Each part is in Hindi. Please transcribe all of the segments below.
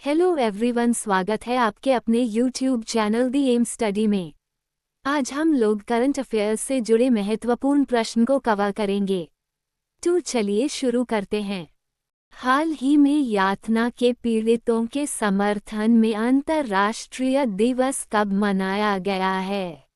हेलो एवरीवन, स्वागत है आपके अपने यूट्यूब चैनल दी एम स्टडी में। आज हम लोग करंट अफेयर्स से जुड़े महत्वपूर्ण प्रश्न को कवर करेंगे। तो चलिए शुरू करते हैं। हाल ही में यातना के पीड़ितों के समर्थन में अंतर्राष्ट्रीय दिवस कब मनाया गया है?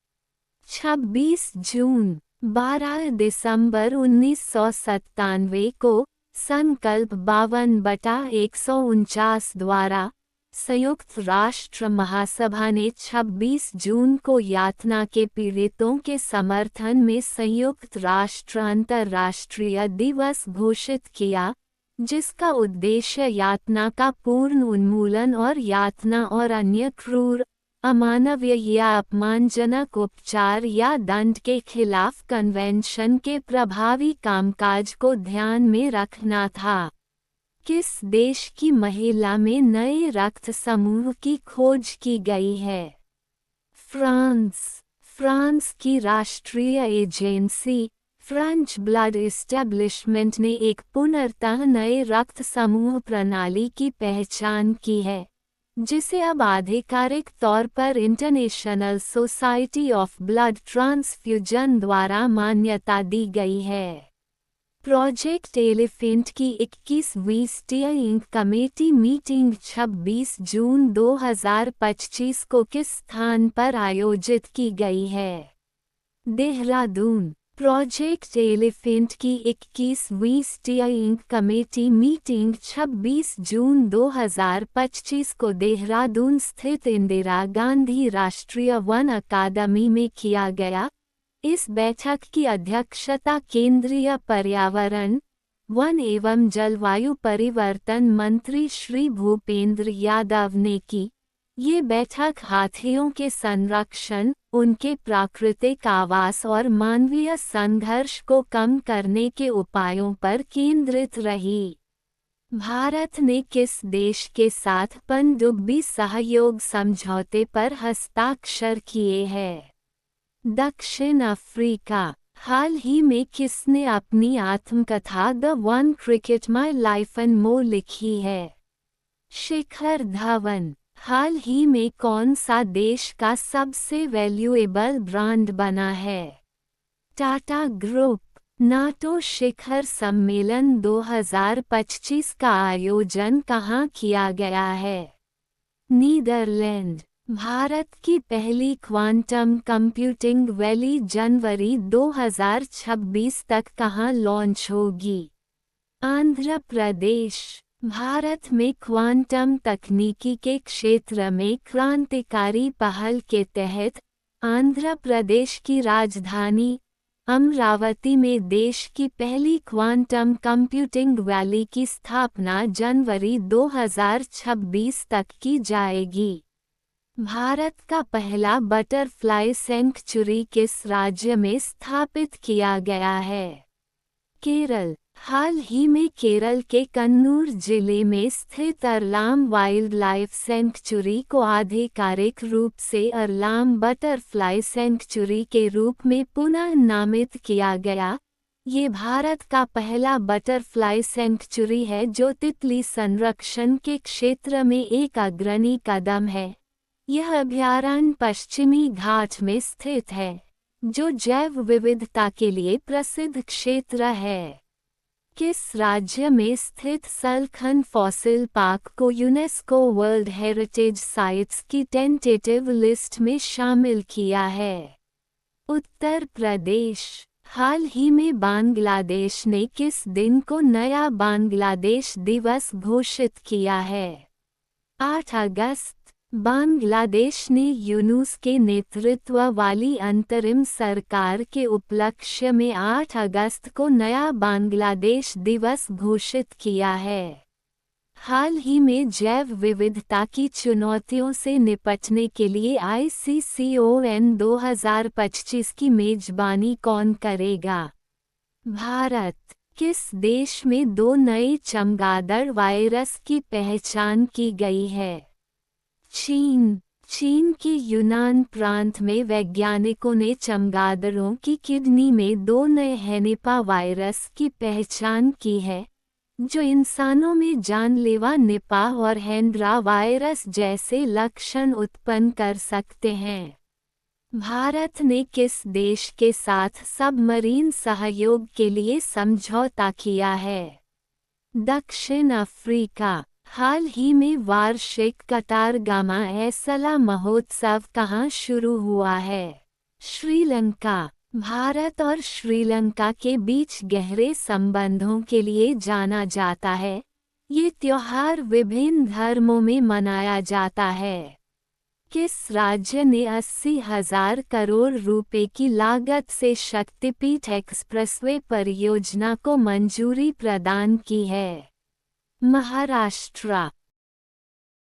26 जून, 12 दिसंबर 1997 को संकल्प 52/149 द्वारा संयुक्त राष्ट्र महासभा ने 26 जून को यातना के पीड़ितों के समर्थन में संयुक्त राष्ट्र अंतर्राष्ट्रीय दिवस घोषित किया, जिसका उद्देश्य यातना का पूर्ण उन्मूलन और यातना और अन्य क्रूर, अमानवीय या अपमानजनक उपचार या दंड के खिलाफ कन्वेंशन के प्रभावी कामकाज को ध्यान में रखना था। किस देश की महिला में नए रक्त समूह की खोज की गई है? फ्रांस की राष्ट्रीय एजेंसी फ्रेंच ब्लड एस्टेब्लिशमेंट ने एक पुनर्तः नए रक्त समूह प्रणाली की पहचान की है, जिसे अब आधिकारिक तौर पर international society of blood transfusion द्वारा मान्यता दी गई है। प्रोजेक्ट एलिफेंट की 21वीं स्टीयरिंग कमेटी मीटिंग 26 जून 2025 को किस स्थान पर आयोजित की गई है? देहरादून। प्रोजेक्ट एलिफेंट की 21वीं स्टीयरिंग कमेटी मीटिंग 26 जून 2025 को देहरादून स्थित इंदिरा गांधी राष्ट्रीय वन अकादमी में किया गया। इस बैठक की अध्यक्षता केंद्रीय पर्यावरण, वन एवं जलवायु परिवर्तन मंत्री श्री भूपेंद्र यादव ने की। ये बैठक हाथियों के संरक्षण, उनके प्राकृतिक आवास और मानवीय संघर्ष को कम करने के उपायों पर केंद्रित रही। भारत ने किस देश के साथ पनडुब्बी सहयोग समझौते पर हस्ताक्षर किए हैं? दक्षिण अफ्रीका। हाल ही में किसने अपनी आत्मकथा the one cricket my life and more लिखी है? शिखर धवन। हाल ही में कौन सा देश का सबसे वैल्यूएबल ब्रांड बना है? टाटा ग्रुप। नाटो शिखर सम्मेलन 2025 का आयोजन कहाँ किया गया है? नीदरलैंड। भारत की पहली क्वांटम कंप्यूटिंग वैली जनवरी 2026 तक कहाँ लॉन्च होगी? आंध्र प्रदेश। भारत में क्वांटम तकनीकी के क्षेत्र में क्रांतिकारी पहल के तहत आंध्र प्रदेश की राजधानी अमरावती में देश की पहली क्वांटम कंप्यूटिंग वैली की स्थापना जनवरी 2026 तक की जाएगी। भारत का पहला बटरफ्लाई सेंक्चुरी किस राज्य में स्थापित किया गया है? केरल। हाल ही में केरल के कन्नूर जिले में स्थित अरलाम वाइल्ड लाइफ सेंक्चुरी को आधिकारिक रूप से अरलाम बटरफ्लाई सेंक्चुरी के रूप में पुनः नामित किया गया। ये भारत का पहला बटरफ्लाई सेंक्चुरी है जो तितली संरक्षण के क्षेत्र में एक अग्रणी कदम है। यह अभयारण्य पश्चिमी घाट में स्थित है, जो जैव विविधता के लिए प्रसिद्ध क्षेत्र है। किस राज्य में स्थित सलखन फॉसिल पार्क को यूनेस्को वर्ल्ड हेरिटेज साइट्स की टेंटेटिव लिस्ट में शामिल किया है? उत्तर प्रदेश। हाल ही में बांग्लादेश ने किस दिन को नया बांग्लादेश दिवस घोषित किया है? 8 अगस्त। बांग्लादेश ने यूनूस के नेतृत्व वाली अंतरिम सरकार के उपलक्ष्य में 8 अगस्त को नया बांग्लादेश दिवस घोषित किया है। हाल ही में जैव विविधता की चुनौतियों से निपटने के लिए ICCON 2025 की मेजबानी कौन करेगा? भारत। किस देश में 2 नए चमगादड़ वायरस की पहचान की गई है? चीन के यूनान प्रांत में वैज्ञानिकों ने चमगादड़ों की किडनी में 2 नए हेनिपा वायरस की पहचान की है, जो इंसानों में जानलेवा निपाह और हैंड्रा वायरस जैसे लक्षण उत्पन्न कर सकते हैं। भारत ने किस देश के साथ सबमरीन सहयोग के लिए समझौता किया है? दक्षिण अफ्रीका। हाल ही में वार्षिक कतारगामा-ए-सला महोत्सव कहाँ शुरू हुआ है? श्रीलंका। भारत और श्रीलंका के बीच गहरे संबंधों के लिए जाना जाता है। ये त्योहार विभिन्न धर्मों में मनाया जाता है। किस राज्य ने 80,000 करोड़ रुपए की लागत से शक्तिपीठ एक्सप्रेसवे परियोजना को मंजूरी प्रदान की है? महाराष्ट्र।